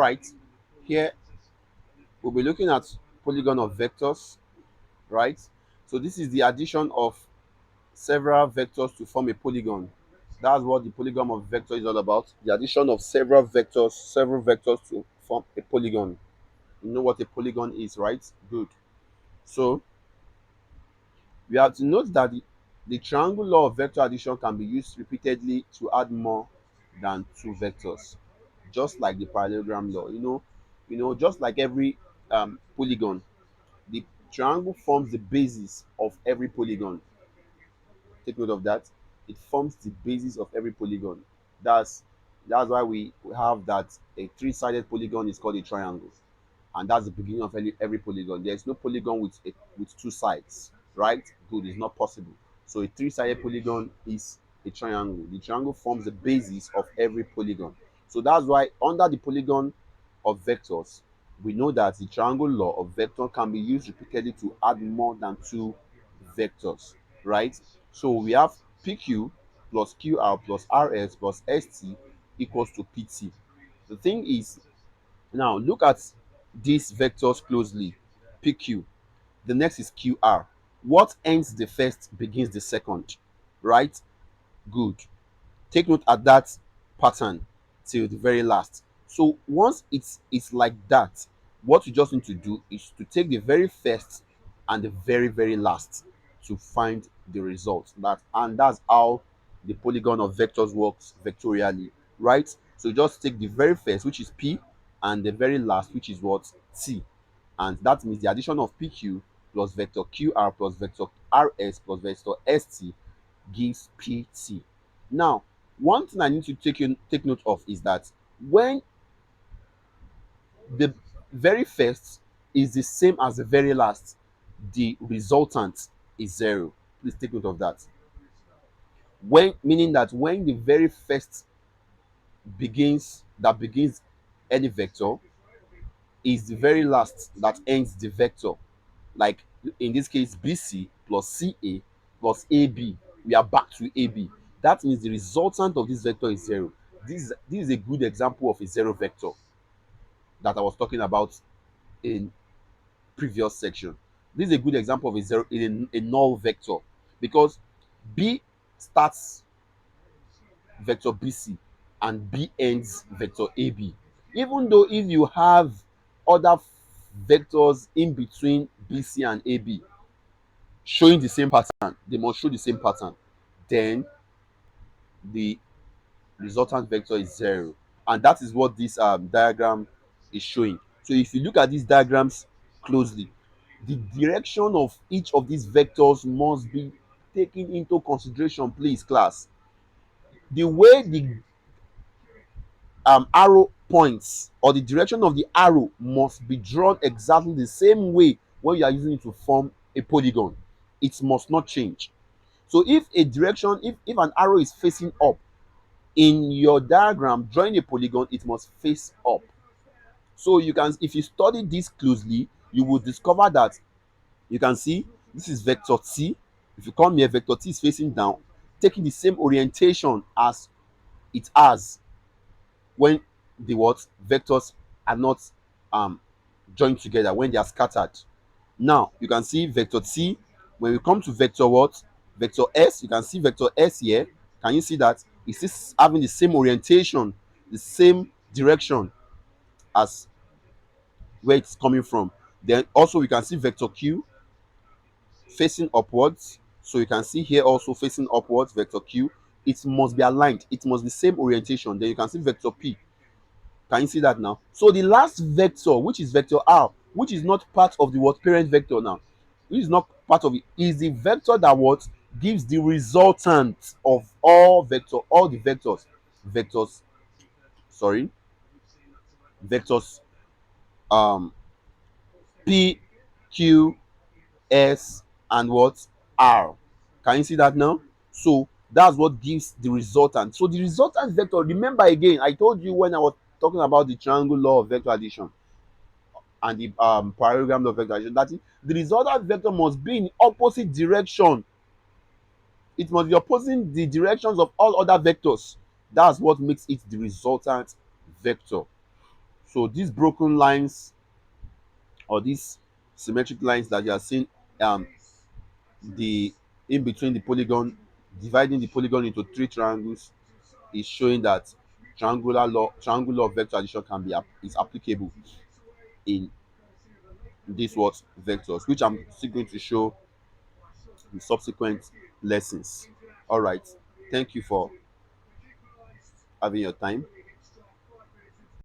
right, here we'll be looking at polygon of vectors, right? So this is the addition of several vectors to form a polygon. That's what the polygon of vector is all about. The addition of several vectors to form a polygon. You know what a polygon is, right? Good. So we have to note that the triangle law of vector addition can be used repeatedly to add more than two vectors, just like the parallelogram law. Just like every polygon, the triangle forms the basis of every polygon. Take note of that. It forms the basis of every polygon. That's why we have that a three-sided polygon is called a triangle, and that's the beginning of every polygon. There is no polygon with two sides, right? Good, it's not possible. So a three-sided polygon is a triangle. The triangle forms the basis of every polygon. So that's why under the polygon of vectors, we know that the triangle law of vector can be used repeatedly to add more than two vectors, right? So we have PQ plus QR plus RS plus ST equals to PT. The thing is, now look at these vectors closely. PQ, the next is QR. What ends the first begins the second, right? Good. Take note at that pattern till the very last. So once it's like that, what you just need to do is to take the very first and the very last to find the result. That's how the polygon of vectors works vectorially, right? So just take the very first, which is P, and the very last, which is what? T. And that means the addition of PQ plus vector QR plus vector RS plus vector ST gives PT. Now, one thing I need to take note of is that when the very first is the same as the very last, the resultant is zero. Please take note of that. When meaning that when the very first begins any vector is the very last that ends the vector. Like in this case, BC plus CA plus AB. We are back to AB. That means the resultant of this vector is zero. This is a good example of a zero vector that I was talking about in previous section. This is a good example of a zero in a null vector because B starts vector BC and B ends vector AB. Even though if you have other vectors in between BC and AB showing the same pattern, they must show the same pattern, then the resultant vector is zero. And that is what this diagram is showing. So if you look at these diagrams closely, the direction of each of these vectors must be taken into consideration, please, class. The way the arrow points or the direction of the arrow must be drawn exactly the same way when you are using it to form a polygon. It must not change. So if an arrow is facing up in your diagram drawing a polygon, it must face up. So you can, if you study this closely, you will discover that you can see this is vector T. If you come here, vector T is facing down, taking the same orientation as it has when the what vectors are not um joined together, when they are scattered. Now you can see vector T. When we come to vector what? Vector S, you can see vector S here. Can you see that? It's having the same orientation, the same direction as where it's coming from. Then also we can see vector Q facing upwards. So you can see here also facing upwards, vector Q. It must be aligned. It must be same orientation. Then you can see vector P. Can you see that now? So the last vector, which is vector R, which is not part of the what parent vector now, which is not part of it, is the vector that what gives the resultant of all the vectors, sorry, vectors um P, Q, S, and what R. Can you see that now? So that's what gives the resultant. So the resultant vector, remember again, I told you when I was talking about the triangle law of vector addition and the parallelogram of vector addition, that is, the resultant vector must be in opposite direction. It must be opposing the directions of all other vectors. That's what makes it the resultant vector. So these broken lines or these symmetric lines that you are seeing, um the in between the polygon, dividing the polygon into three triangles, is showing that triangular vector addition can be is applicable in these what vectors, which I'm still going to show in subsequent lessons. All right, thank you for having your time.